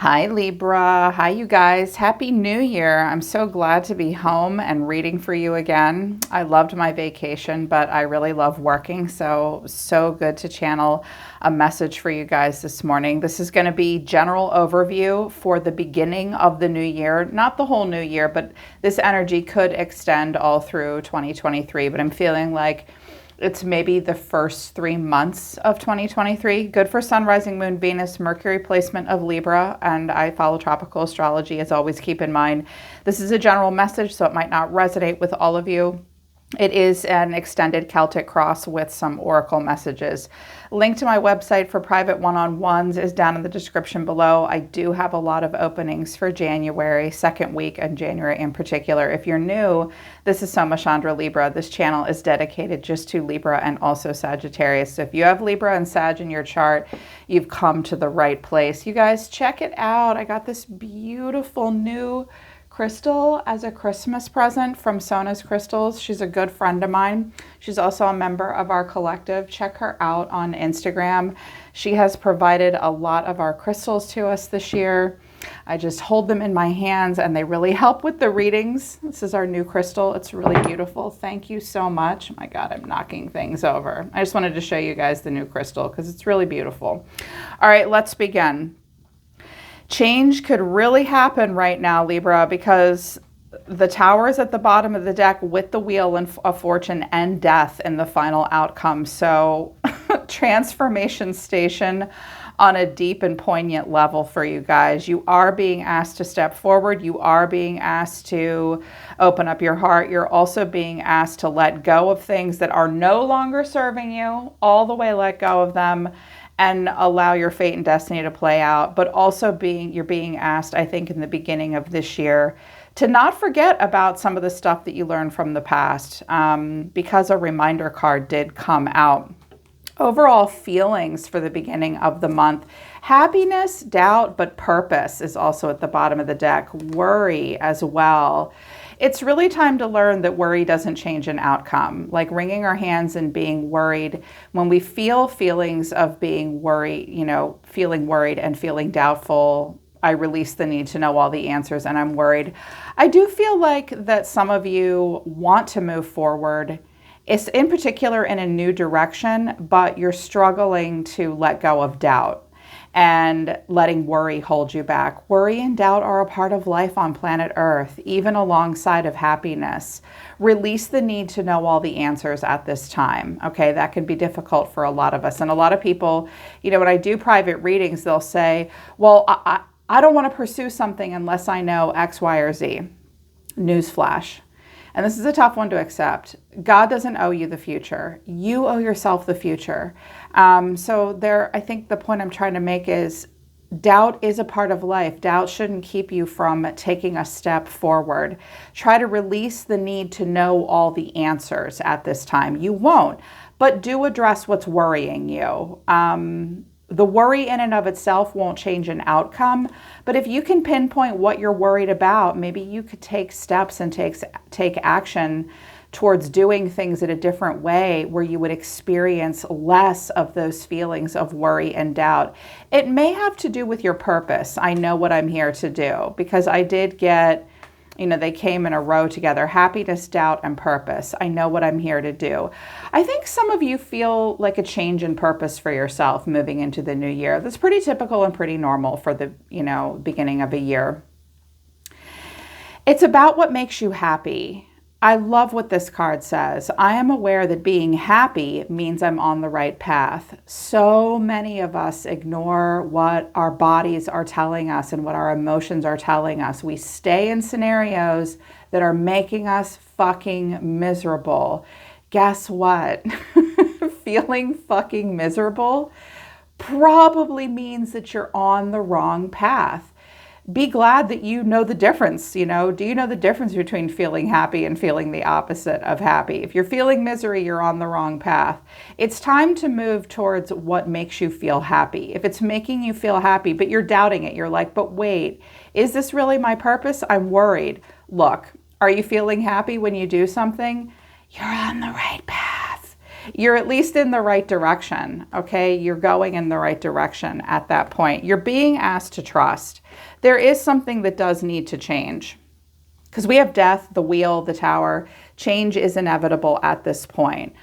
Hi Libra. Hi you guys. Happy New Year. I'm so glad to be home and reading for you again. I loved my vacation, but I really love working, so good to channel a message for you guys this morning. This is going to be general overview for the beginning of the new year, not the whole new year, but this energy could extend all through 2023, but I'm feeling like it's maybe the first 3 months of 2023. Good for Sun, Rising, Moon, Venus, Mercury placement of Libra, and I follow tropical astrology. As always, keep in mind, this is a general message, so it might not resonate with all of you. It is an extended Celtic cross with some oracle messages. Link to my website for private one-on-ones is down in the description below. I do have a lot of openings for January, second week in January in particular. If you're new, this is Somashandra Libra. This channel is dedicated just to Libra and also Sagittarius. So if you have Libra and Sag in your chart, you've come to the right place. You guys, check it out. I got this beautiful new crystal as a Christmas present from Sona's Crystals. She's a good friend of mine. She's also a member of our collective. Check her out on Instagram. She has provided a lot of our crystals to us this year. I just hold them in my hands and they really help with the readings. This is our new crystal. It's really beautiful. Thank you so much. Oh my God, I'm knocking things over. I just wanted to show you guys the new crystal because it's really beautiful. All right, let's begin. Change could really happen right now, Libra, because the Tower is at the bottom of the deck with the Wheel of Fortune and Death in the final outcome. So transformation station on a deep and poignant level for you guys. You are being asked to step forward. You are being asked to open up your heart. You're also being asked to let go of things that are no longer serving you, all the way let go of them, and allow your fate and destiny to play out. But also you're being asked, I think, in the beginning of this year to not forget about some of the stuff that you learned from the past, because a reminder card did come out. Overall feelings for the beginning of the month: happiness, doubt, but purpose is also at the bottom of the deck. Worry as well. It's really time to learn that worry doesn't change an outcome. Like wringing our hands and being worried, when we feel feelings of being worried, feeling worried and feeling doubtful, I release the need to know all the answers and I'm worried. I do feel like that some of you want to move forward. It's in particular in a new direction, but you're struggling to let go of doubt and letting worry hold you back. Worry and doubt are a part of life on planet Earth, even alongside of happiness. Release the need to know all the answers at this time. Okay, that can be difficult for a lot of us. And a lot of people, when I do private readings, they'll say, well, I don't want to pursue something unless I know X, Y, or Z. Newsflash. And this is a tough one to accept. God doesn't owe you the future. You owe yourself the future. I think the point I'm trying to make is doubt is a part of life. Doubt shouldn't keep you from taking a step forward. Try to release the need to know all the answers at this time. You won't, but do address what's worrying you. The worry in and of itself won't change an outcome, but if you can pinpoint what you're worried about, maybe you could take steps and take action towards doing things in a different way where you would experience less of those feelings of worry and doubt. It may have to do with your purpose. I know what I'm here to do, because I did get, they came in a row together: happiness, doubt, and purpose. I know what I'm here to do. I think some of you feel like a change in purpose for yourself moving into the new year. That's pretty typical and pretty normal for the, beginning of a year. It's about what makes you happy. I love what this card says. I am aware that being happy means I'm on the right path. So many of us ignore what our bodies are telling us and what our emotions are telling us. We stay in scenarios that are making us fucking miserable. Guess what? Feeling fucking miserable probably means that you're on the wrong path. Be glad that you know the difference. Do you know the difference between feeling happy and feeling the opposite of happy? If you're feeling misery, you're on the wrong path. It's time to move towards what makes you feel happy. If it's making you feel happy, but you're doubting it, you're like, but wait, is this really my purpose? I'm worried. Look, are you feeling happy when you do something? You're on the right path. You're at least in the right direction, okay? You're going in the right direction at that point. You're being asked to trust. There is something that does need to change because we have death, the wheel, the tower. Change is inevitable at this point.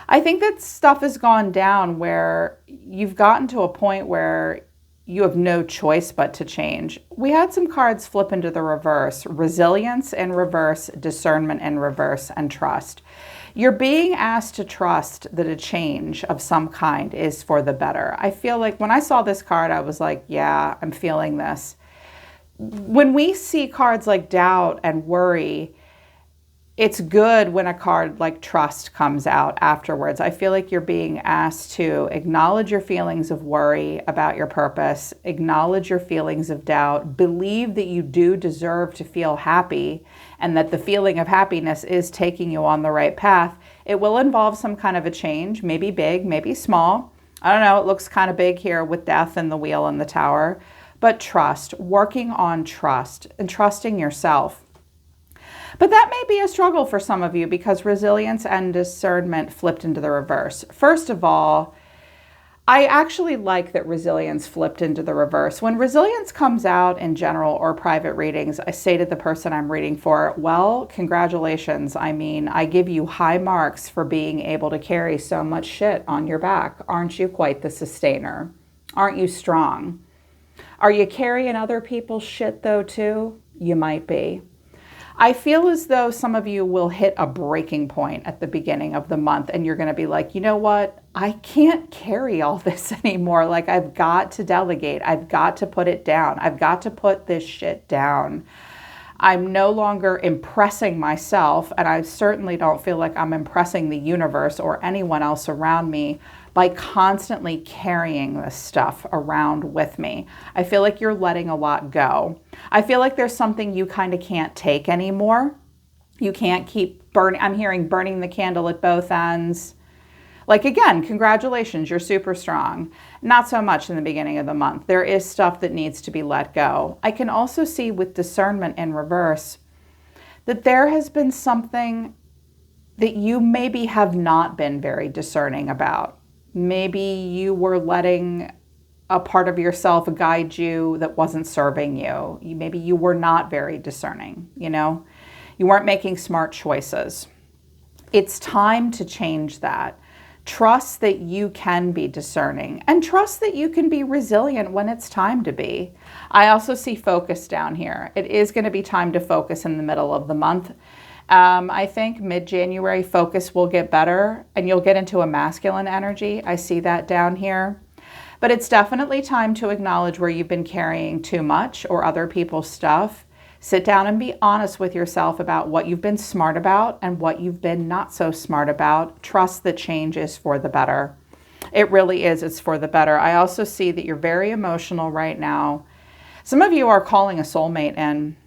I think that stuff has gone down where you've gotten to a point where you have no choice but to change. We had some cards flip into the reverse: resilience in reverse, discernment in reverse, and trust. You're being asked to trust that a change of some kind is for the better. I feel like when I saw this card, I was like, yeah, I'm feeling this. When we see cards like doubt and worry, it's good when a card like trust comes out afterwards. I feel like you're being asked to acknowledge your feelings of worry about your purpose, acknowledge your feelings of doubt, believe that you do deserve to feel happy and that the feeling of happiness is taking you on the right path. It will involve some kind of a change, maybe big, maybe small. I don't know, it looks kind of big here with death and the wheel and the tower, but trust, working on trust and trusting yourself. But that may be a struggle for some of you because resilience and discernment flipped into the reverse. First of all, I actually like that resilience flipped into the reverse. When resilience comes out in general or private readings, I say to the person I'm reading for, well, congratulations. I mean, I give you high marks for being able to carry so much shit on your back. Aren't you quite the sustainer? Aren't you strong? Are you carrying other people's shit though too? You might be. I feel as though some of you will hit a breaking point at the beginning of the month and you're going to be like, you know what? I can't carry all this anymore. Like, I've got to delegate. I've got to put it down. I've got to put this shit down. I'm no longer impressing myself, and I certainly don't feel like I'm impressing the universe or anyone else around me by constantly carrying this stuff around with me. I feel like you're letting a lot go. I feel like there's something you kind of can't take anymore. You can't keep burning. I'm hearing burning the candle at both ends. Like, again, congratulations, you're super strong. Not so much in the beginning of the month. There is stuff that needs to be let go. I can also see with discernment in reverse that there has been something that you maybe have not been very discerning about. Maybe you were letting a part of yourself guide you that wasn't serving you. Maybe you were not very discerning, you know? You weren't making smart choices. It's time to change that. Trust that you can be discerning and trust that you can be resilient when it's time to be. I also see focus down here. It is going to be time to focus in the middle of the month. I think mid-January focus will get better and you'll get into a masculine energy. I see that down here. But it's definitely time to acknowledge where you've been carrying too much or other people's stuff. Sit down and be honest with yourself about what you've been smart about and what you've been not so smart about. Trust that change is for the better. It really is. It's for the better. I also see that you're very emotional right now. Some of you are calling a soulmate in.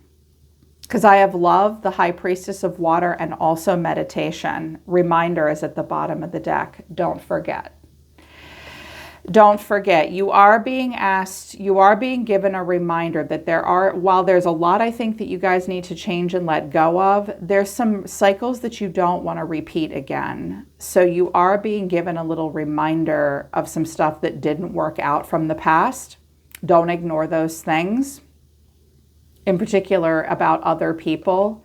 Because I have love, the high priestess of water, and also meditation. Reminder is at the bottom of the deck. Don't forget. Don't forget, you are being asked, you are being given a reminder that while there's a lot I think that you guys need to change and let go of, there's some cycles that you don't want to repeat again. So you are being given a little reminder of some stuff that didn't work out from the past. Don't ignore those things. In particular about other people.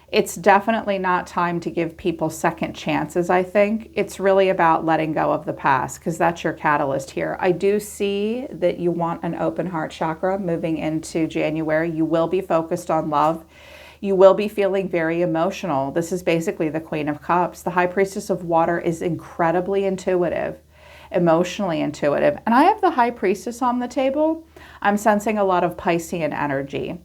It's definitely not time to give people second chances, I think. It's really about letting go of the past because that's your catalyst here. I do see that you want an open heart chakra moving into January. You will be focused on love. You will be feeling very emotional. This is basically the Queen of Cups. The High Priestess of Water is incredibly intuitive, emotionally intuitive. And I have the High Priestess on the table. I'm sensing a lot of Piscean energy.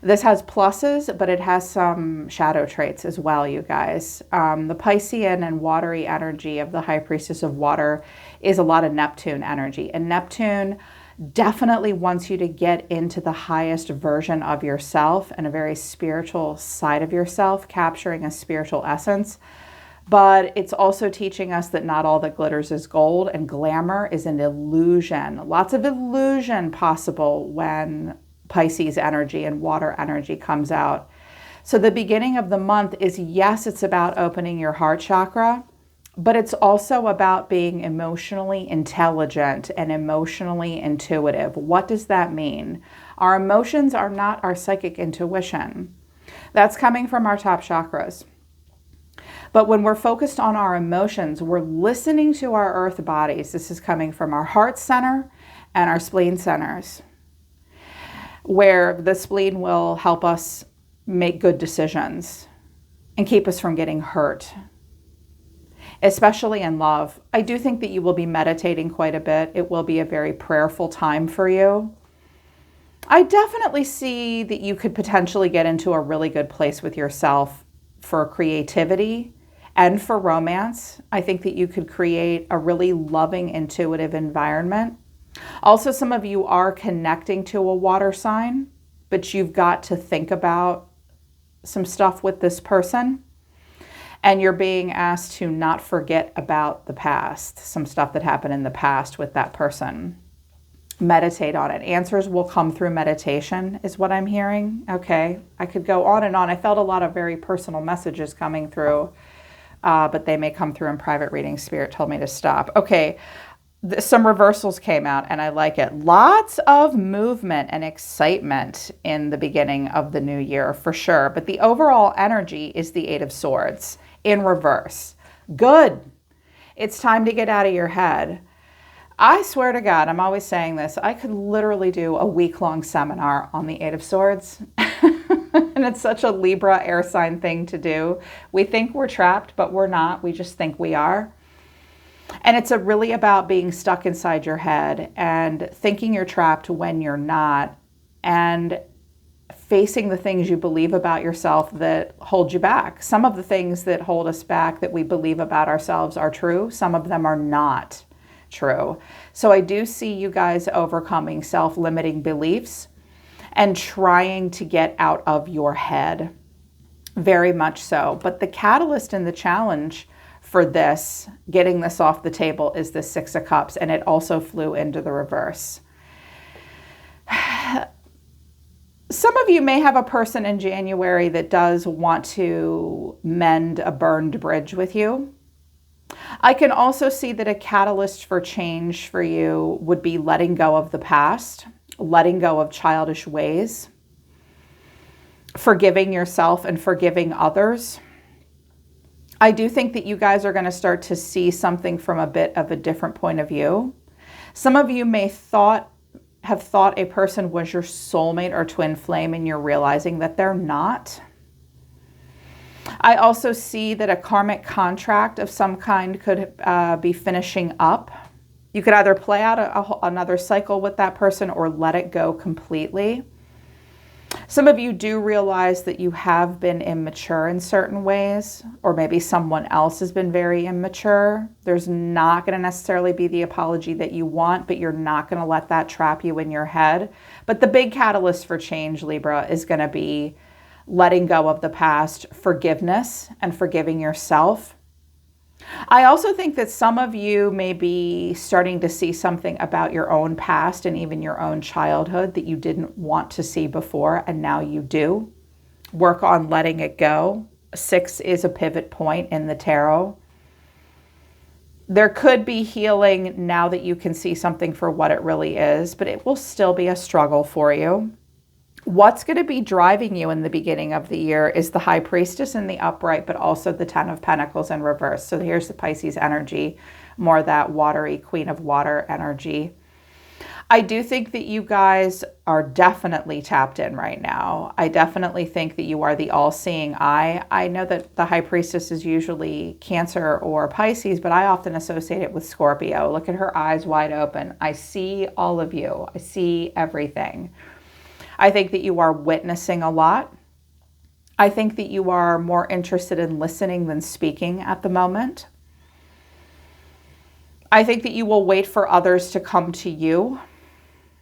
This has pluses, but it has some shadow traits as well, you guys. The Piscean and watery energy of the High Priestess of Water is a lot of Neptune energy. And Neptune definitely wants you to get into the highest version of yourself and a very spiritual side of yourself, capturing a spiritual essence. But it's also teaching us that not all that glitters is gold, and glamour is an illusion. Lots of illusion possible when Pisces energy and water energy comes out. So the beginning of the month is, yes, it's about opening your heart chakra, But it's also about being emotionally intelligent and emotionally intuitive. What does that mean? Our emotions are not our psychic intuition. That's coming from our top chakras. But when we're focused on our emotions, we're listening to our earth bodies. This is coming from our heart center and our spleen centers, where the spleen will help us make good decisions and keep us from getting hurt, especially in love. I do think that you will be meditating quite a bit. It will be a very prayerful time for you. I definitely see that you could potentially get into a really good place with yourself for creativity and for romance. I think that you could create a really loving, intuitive environment. Also, some of you are connecting to a water sign, but you've got to think about some stuff with this person. And you're being asked to not forget about the past, some stuff that happened in the past with that person. Meditate on it. Answers will come through meditation is what I'm hearing. Okay, I could go on and on. I felt a lot of very personal messages coming through, but they may come through in private reading. Spirit told me to stop. Okay, some reversals came out and I like it. Lots of movement and excitement in the beginning of the new year for sure. But the overall energy is the Eight of Swords in reverse. Good. It's time to get out of your head. I swear to God, I'm always saying this, I could literally do a week-long seminar on the Eight of Swords. And it's such a Libra air sign thing to do. We think we're trapped, but we're not. We just think we are. And it's really about being stuck inside your head and thinking you're trapped when you're not, and facing the things you believe about yourself that hold you back. Some of the things that hold us back that we believe about ourselves are true. Some of them are not true. So I do see you guys overcoming self-limiting beliefs and trying to get out of your head. Very much so. But the catalyst and the challenge for this, getting this off the table, is the Six of Cups, and it also flew into the reverse. Some of you may have a person in January that does want to mend a burned bridge with you. I can also see that a catalyst for change for you would be letting go of the past, letting go of childish ways, forgiving yourself and forgiving others. I do think that you guys are going to start to see something from a bit of a different point of view. Some of you may have thought a person was your soulmate or twin flame, and you're realizing that they're not. I also see that a karmic contract of some kind could be finishing up. You could either play out another cycle with that person or let it go completely. Some of you do realize that you have been immature in certain ways, or maybe someone else has been very immature. There's not going to necessarily be the apology that you want, but you're not going to let that trap you in your head. But the big catalyst for change, Libra, is going to be letting go of the past, forgiveness, and forgiving yourself. I also think that some of you may be starting to see something about your own past and even your own childhood that you didn't want to see before, and now you do. Work on letting it go. 6 is a pivot point in the tarot. There could be healing now that you can see something for what it really is, but it will still be a struggle for you. What's going to be driving you in the beginning of the year is the High Priestess in the upright, but also the 10 of Pentacles in reverse. So here's the Pisces energy, more that watery Queen of Water energy. I do think that you guys are definitely tapped in right now. I definitely think that you are the all-seeing eye. I know that the High Priestess is usually Cancer or Pisces, but I often associate it with Scorpio. Look at her eyes wide open. I see all of you. I see everything. I think that you are witnessing a lot. I think that you are more interested in listening than speaking at the moment. I think that you will wait for others to come to you.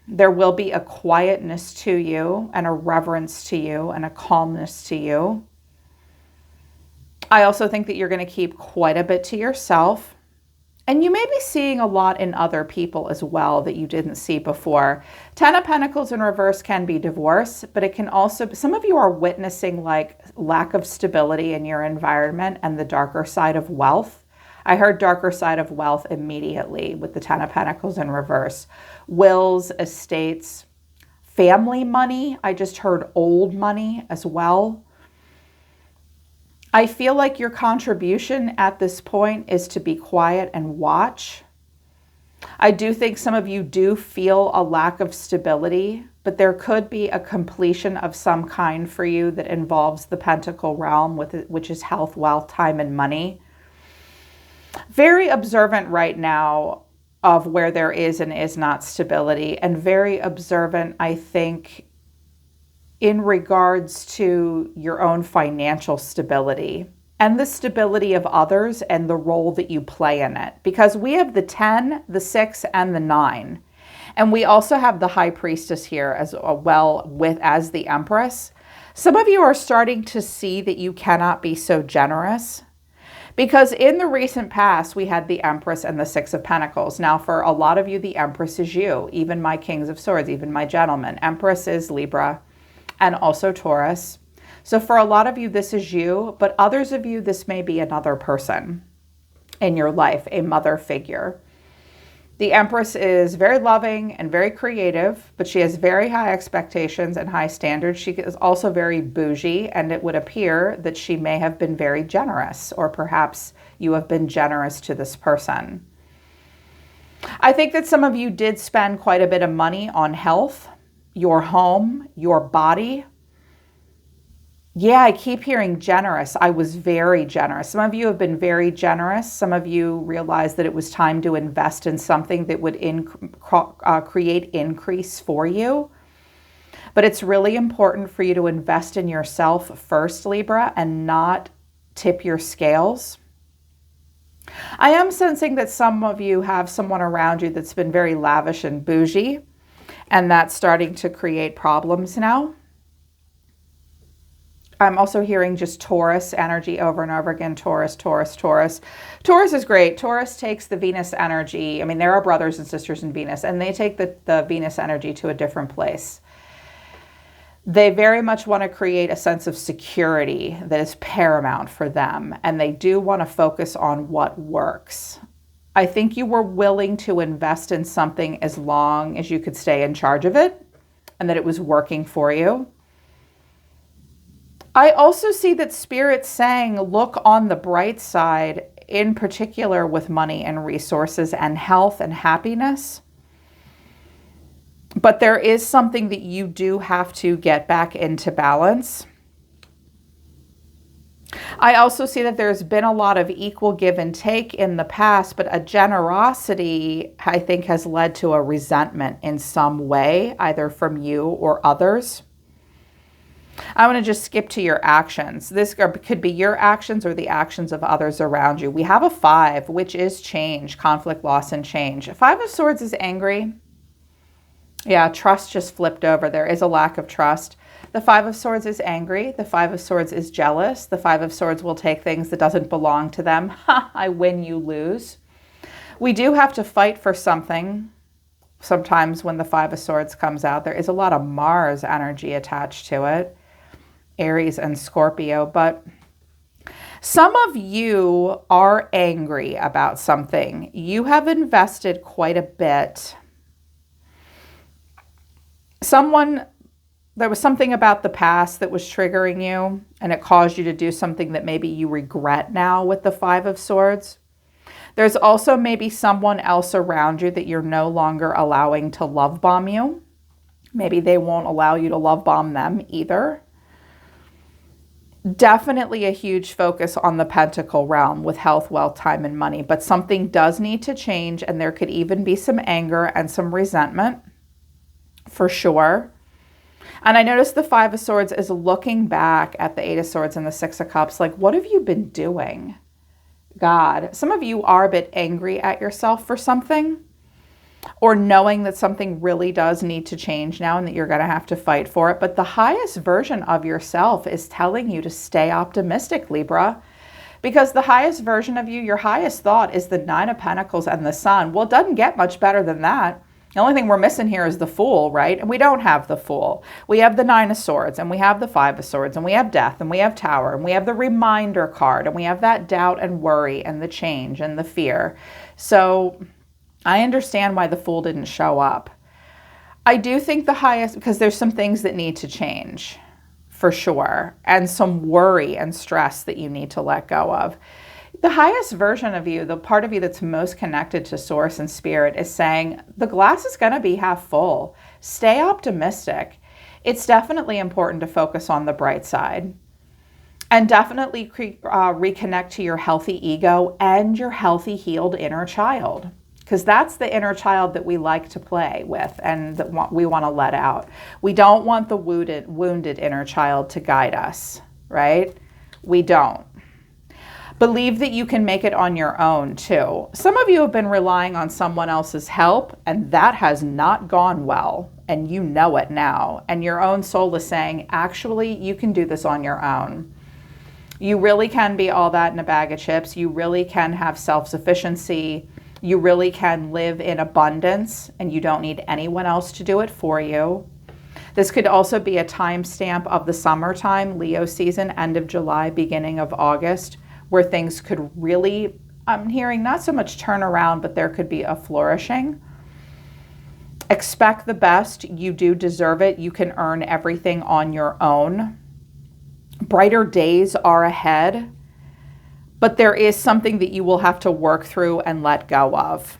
There will be a quietness to you and a reverence to you and a calmness to you. I also think that you're going to keep quite a bit to yourself. And you may be seeing a lot in other people as well that you didn't see before. 10 of Pentacles in reverse can be divorce, but it can also, some of you are witnessing like lack of stability in your environment and the darker side of wealth. I heard darker side of wealth immediately with the Ten of Pentacles in reverse. Wills, estates, family money. I just heard old money as well. I feel like your contribution at this point is to be quiet and watch. I do think some of you do feel a lack of stability, but there could be a completion of some kind for you that involves the Pentacle realm, which is health, wealth, time, and money. Very observant right now of where there is and is not stability, and very observant, I think, in regards to your own financial stability and the stability of others and the role that you play in it. Because we have the 10, the 6, and the 9. And we also have the High Priestess here as well as the Empress. Some of you are starting to see that you cannot be so generous. Because in the recent past, we had the Empress and the Six of Pentacles. Now, for a lot of you, the Empress is you, even my Kings of Swords, even my gentlemen. Empress is Libra and also Taurus. So for a lot of you, this is you, but others of you, this may be another person in your life, a mother figure. The Empress is very loving and very creative, but she has very high expectations and high standards. She is also very bougie, and it would appear that she may have been very generous, or perhaps you have been generous to this person. I think that some of you did spend quite a bit of money on health, your home, your body. Yeah, I keep hearing generous. I was very generous. Some of you have been very generous. Some of you realized that it was time to invest in something that would create increase for you. But it's really important for you to invest in yourself first, Libra, and not tip your scales. I am sensing that some of you have someone around you that's been very lavish and bougie, and that's starting to create problems now. I'm also hearing just Taurus energy over and over again. Taurus, Taurus, Taurus. Taurus is great. Taurus takes the Venus energy. I mean, there are brothers and sisters in Venus, and they take the Venus energy to a different place. They very much want to create a sense of security that is paramount for them, and they do want to focus on what works. I think you were willing to invest in something as long as you could stay in charge of it and that it was working for you. I also see that Spirit's saying, look on the bright side, in particular with money and resources and health and happiness. But there is something that you do have to get back into balance. I also see that there's been a lot of equal give and take in the past, but a generosity, I think, has led to a resentment in some way, either from you or others. I want to just skip to your actions. This could be your actions or the actions of others around you. We have a 5, which is change, conflict, loss, and change. 5 of Swords is angry. Yeah, trust just flipped over. There is a lack of trust. The 5 of Swords is angry. The 5 of Swords is jealous. The 5 of Swords will take things that doesn't belong to them. Ha, I win, you lose. We do have to fight for something. Sometimes when the 5 of Swords comes out, there is a lot of Mars energy attached to it. Aries and Scorpio, but some of you are angry about something. You have invested quite a bit. There was something about the past that was triggering you, and it caused you to do something that maybe you regret now with the 5 of Swords. There's also maybe someone else around you that you're no longer allowing to love bomb you. Maybe they won't allow you to love bomb them either. Definitely a huge focus on the Pentacle realm with health, wealth, time, and money. But something does need to change, and there could even be some anger and some resentment for sure. And I noticed the 5 of Swords is looking back at the 8 of Swords and the 6 of Cups. Like, what have you been doing? God, some of you are a bit angry at yourself for something, or knowing that something really does need to change now and that you're going to have to fight for it. But the highest version of yourself is telling you to stay optimistic, Libra, because the highest version of you, your highest thought is the 9 of Pentacles and the Sun. Well, it doesn't get much better than that. The only thing we're missing here is the Fool, right? And we don't have the Fool. We have the Nine of Swords, and we have the Five of Swords, and we have Death, and we have Tower, and we have the Reminder card, and we have that doubt and worry and the change and the fear. So I understand why the Fool didn't show up. I do think the highest, because there's some things that need to change for sure, and some worry and stress that you need to let go of. The highest version of you, the part of you that's most connected to source and spirit, is saying the glass is going to be half full. Stay optimistic. It's definitely important to focus on the bright side, and definitely reconnect to your healthy ego and your healthy, healed inner child, because that's the inner child that we like to play with and that we want to let out. We don't want the wounded inner child to guide us, right? We don't. Believe that you can make it on your own too. Some of you have been relying on someone else's help, and that has not gone well, and you know it now. And your own soul is saying, actually, you can do this on your own. You really can be all that in a bag of chips. You really can have self-sufficiency. You really can live in abundance, and you don't need anyone else to do it for you. This could also be a timestamp of the summertime, Leo season, end of July, beginning of August, where things could really, I'm hearing not so much turn around, but there could be a flourishing. Expect the best. You do deserve it. You can earn everything on your own. Brighter days are ahead, but there is something that you will have to work through and let go of.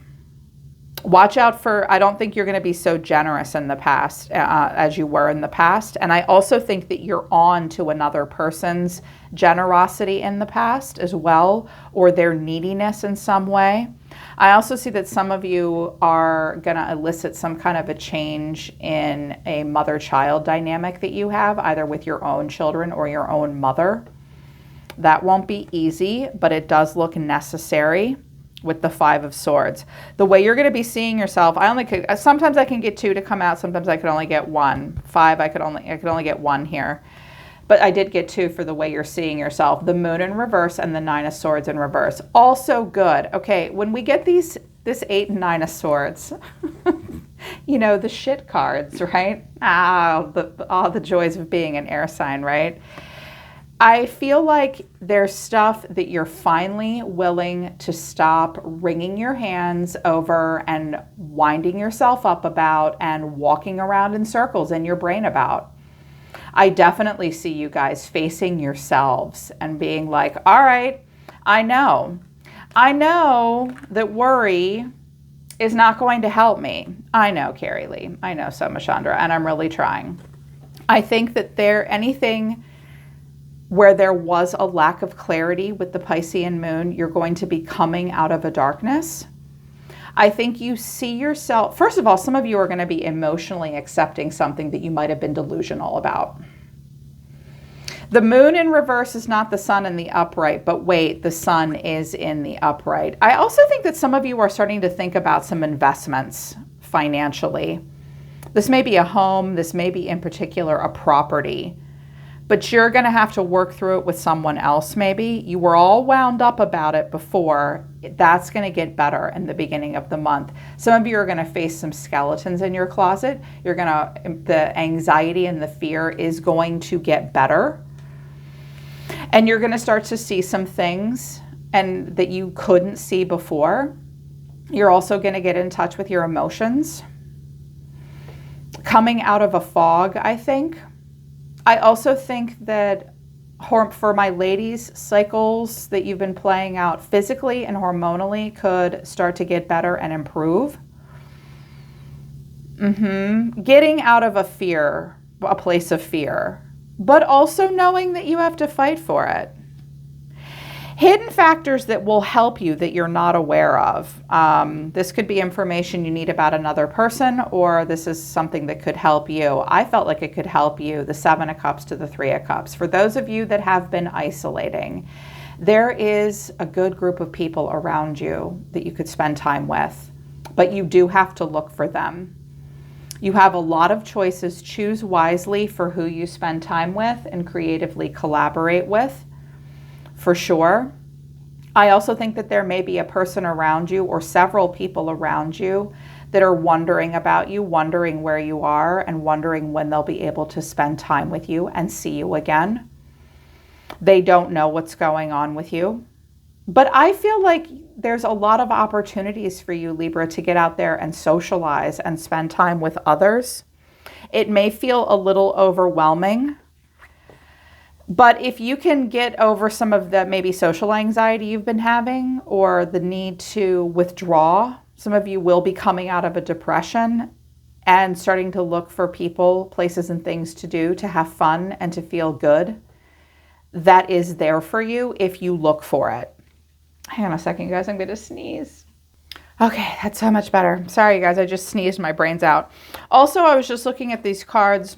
Watch out for, I don't think you're going to be so generous in the past as you were in the past. And I also think that you're on to another person's generosity in the past as well, or their neediness in some way. I also see that some of you are going to elicit some kind of a change in a mother-child dynamic that you have, either with your own children or your own mother. That won't be easy, but it does look necessary. With the Five of Swords, the way you're going to be seeing yourself, sometimes I can get two to come out, sometimes I could only get one. Five, I could only get one here, but I did get two for the way you're seeing yourself. The Moon in reverse and the Nine of Swords in reverse, also good. Okay, when we get this 8 and 9 of Swords, you know, the shit cards, right? All the joys of being an air sign, right? I feel like there's stuff that you're finally willing to stop wringing your hands over and winding yourself up about and walking around in circles in your brain about. I definitely see you guys facing yourselves and being like, all right, I know that worry is not going to help me. I know, Carrie Lee. I know, Soma Chandra, and I'm really trying. I think that anything where there was a lack of clarity with the Piscean moon, you're going to be coming out of a darkness. I think you see yourself, first of all, some of you are going to be emotionally accepting something that you might have been delusional about. The moon in reverse is not the sun in the upright, but wait, the sun is in the upright. I also think that some of you are starting to think about some investments financially. This may be a home, this may be in particular a property, but you're going to have to work through it with someone else maybe. You were all wound up about it before. That's going to get better in the beginning of the month. Some of you are going to face some skeletons in your closet. The anxiety and the fear is going to get better. And you're going to start to see some things and that you couldn't see before. You're also going to get in touch with your emotions. Coming out of a fog, I think. I also think that for my ladies, cycles that you've been playing out physically and hormonally could start to get better and improve. Getting out of a place of fear, but also knowing that you have to fight for it. Hidden factors that will help you that you're not aware of. This could be information you need about another person, or this is something that could help you. I felt like it could help you, the 7 of Cups to the 3 of Cups. For those of you that have been isolating, there is a good group of people around you that you could spend time with, but you do have to look for them. You have a lot of choices. Choose wisely for who you spend time with and creatively collaborate with. For sure. I also think that there may be a person around you or several people around you that are wondering about you, wondering where you are, and wondering when they'll be able to spend time with you and see you again. They don't know what's going on with you. But I feel like there's a lot of opportunities for you, Libra, to get out there and socialize and spend time with others. It may feel a little overwhelming, but if you can get over some of the maybe social anxiety you've been having or the need to withdraw, some of you will be coming out of a depression and starting to look for people, places, and things to do to have fun and to feel good. That is there for you if you look for it. Hang on a second, guys. I'm going to sneeze. Okay, that's so much better. Sorry, guys. I just sneezed my brains out. Also, I was just looking at these cards.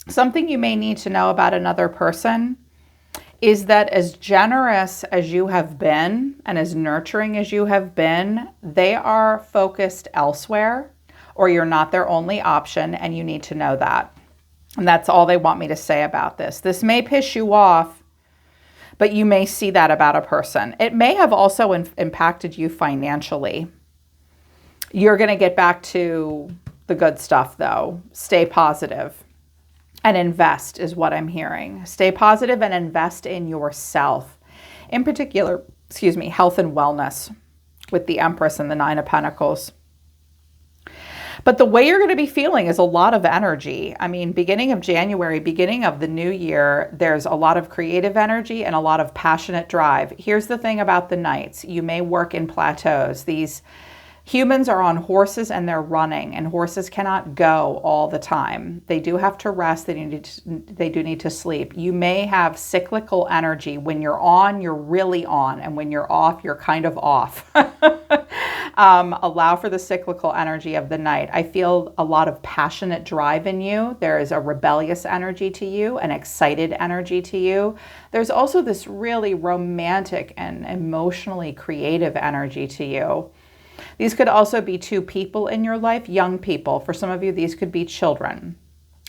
Something you may need to know about another person is that as generous as you have been and as nurturing as you have been, they are focused elsewhere, or you're not their only option, and you need to know that. And that's all they want me to say about this. This may piss you off, but you may see that about a person. It may have also impacted you financially. You're going to get back to the good stuff, though. Stay positive and invest is what I'm hearing. Stay positive and invest in yourself. In particular, health and wellness with the Empress and the Nine of Pentacles. But the way you're going to be feeling is a lot of energy. I mean, beginning of January, beginning of the new year, there's a lot of creative energy and a lot of passionate drive. Here's the thing about the Knights. You may work in plateaus. These humans are on horses and they're running, and horses cannot go all the time. They do have to rest. They do need to sleep. You may have cyclical energy. When you're on, you're really on. And when you're off, you're kind of off. Allow for the cyclical energy of the Knight. I feel a lot of passionate drive in you. There is a rebellious energy to you, an excited energy to you. There's also this really romantic and emotionally creative energy to you. These could also be two people in your life, young people. For some of you, these could be children,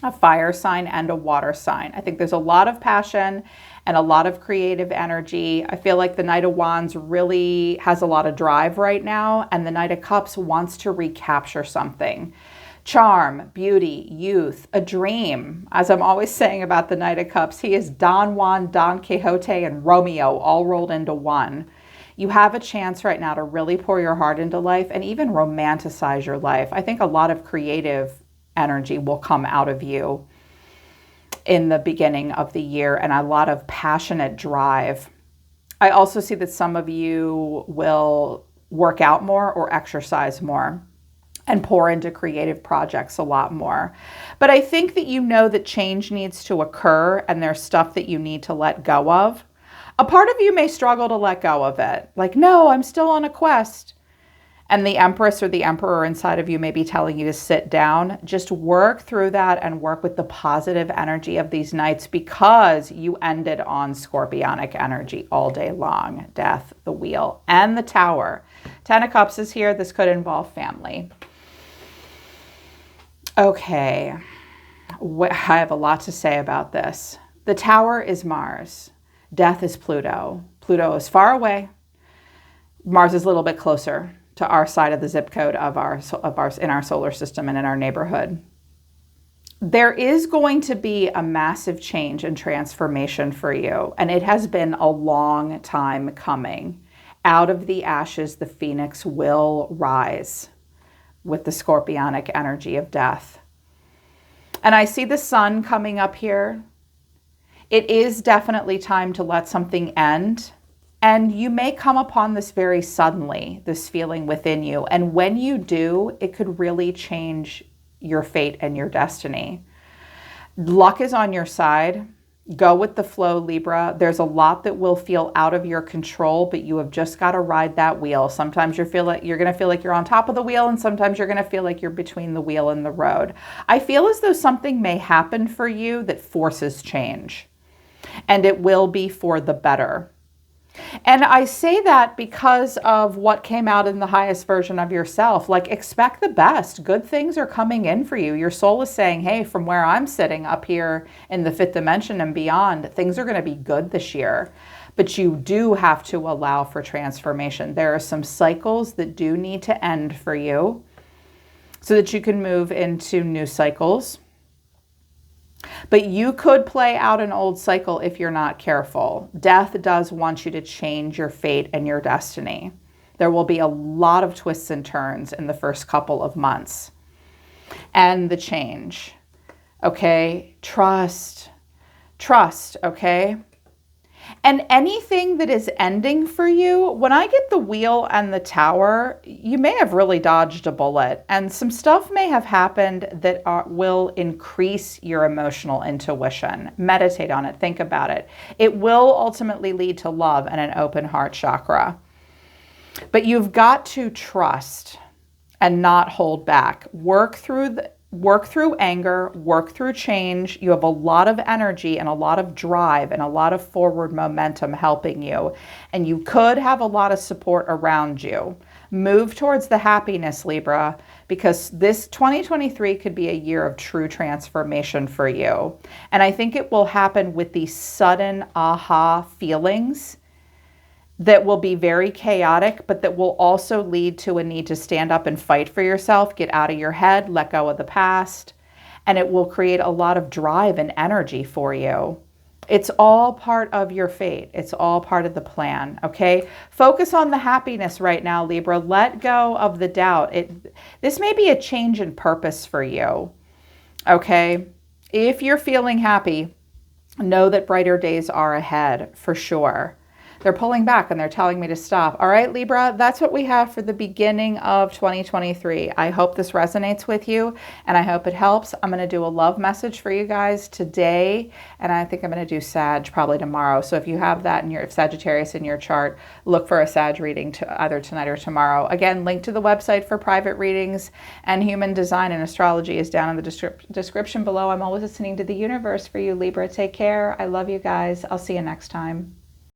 a fire sign and a water sign. I think there's a lot of passion and a lot of creative energy. I feel like the Knight of Wands really has a lot of drive right now, and the Knight of Cups wants to recapture something. Charm, beauty, youth, a dream. As I'm always saying about the Knight of Cups, he is Don Juan, Don Quixote, and Romeo all rolled into one. You have a chance right now to really pour your heart into life and even romanticize your life. I think a lot of creative energy will come out of you in the beginning of the year, and a lot of passionate drive. I also see that some of you will work out more or exercise more and pour into creative projects a lot more. But I think that you know that change needs to occur and there's stuff that you need to let go of. A part of you may struggle to let go of it. Like, no, I'm still on a quest. And the Empress or the Emperor inside of you may be telling you to sit down. Just work through that and work with the positive energy of these Knights, because you ended on Scorpionic energy all day long. Death, the Wheel, and the Tower. Ten of Cups is here. This could involve family. Okay. I have a lot to say about this. The Tower is Mars. Death is Pluto. Pluto is far away. Mars is a little bit closer to our side of the zip code of our in our solar system and in our neighborhood. There is going to be a massive change and transformation for you, and it has been a long time coming. Out of the ashes, the phoenix will rise with the Scorpionic energy of death. And I see the sun coming up here. It is definitely time to let something end. And you may come upon this very suddenly, this feeling within you. And when you do, it could really change your fate and your destiny. Luck is on your side. Go with the flow, Libra. There's a lot that will feel out of your control, but you have just got to ride that wheel. Sometimes you're going to feel like you're on top of the wheel, and sometimes you're going to feel like you're between the wheel and the road. I feel as though something may happen for you that forces change, and it will be for the better. And I say that because of what came out in the highest version of yourself. Like, expect the best. Good things are coming in for you. Your soul is saying, hey, from where I'm sitting up here in the fifth dimension and beyond, things are going to be good this year. But you do have to allow for transformation. There are some cycles that do need to end for you. so that you can move into new cycles. But you could play out an old cycle if you're not careful. Death does want you to change your fate and your destiny. There will be a lot of twists and turns in the first couple of months. And the change, okay? Trust, okay? And anything that is ending for you, when I get the Wheel and the Tower, you may have really dodged a bullet, and some stuff may have happened that will increase your emotional intuition. Meditate on it, think about it. It will ultimately lead to love and an open heart chakra. But you've got to trust and not hold back. Work through anger, work through change. You have a lot of energy and a lot of drive and a lot of forward momentum helping you. And you could have a lot of support around you. Move towards the happiness, Libra, because this 2023 could be a year of true transformation for you. And I think it will happen with these sudden aha feelings that will be very chaotic, but that will also lead to a need to stand up and fight for yourself, get out of your head, let go of the past, and it will create a lot of drive and energy for you. It's all part of your fate. It's all part of the plan, okay? Focus on the happiness right now, Libra. Let go of the doubt. This may be a change in purpose for you, okay? If you're feeling happy, know that brighter days are ahead for sure. They're pulling back and they're telling me to stop. All right, Libra, that's what we have for the beginning of 2023. I hope this resonates with you and I hope it helps. I'm going to do a love message for you guys today, and I think I'm going to do Sag probably tomorrow. So if you have that in your Sagittarius in your chart, look for a Sag reading to either tonight or tomorrow. Again, link to the website for private readings and human design and astrology is down in the description below. I'm always listening to the universe for you, Libra. Take care. I love you guys. I'll see you next time.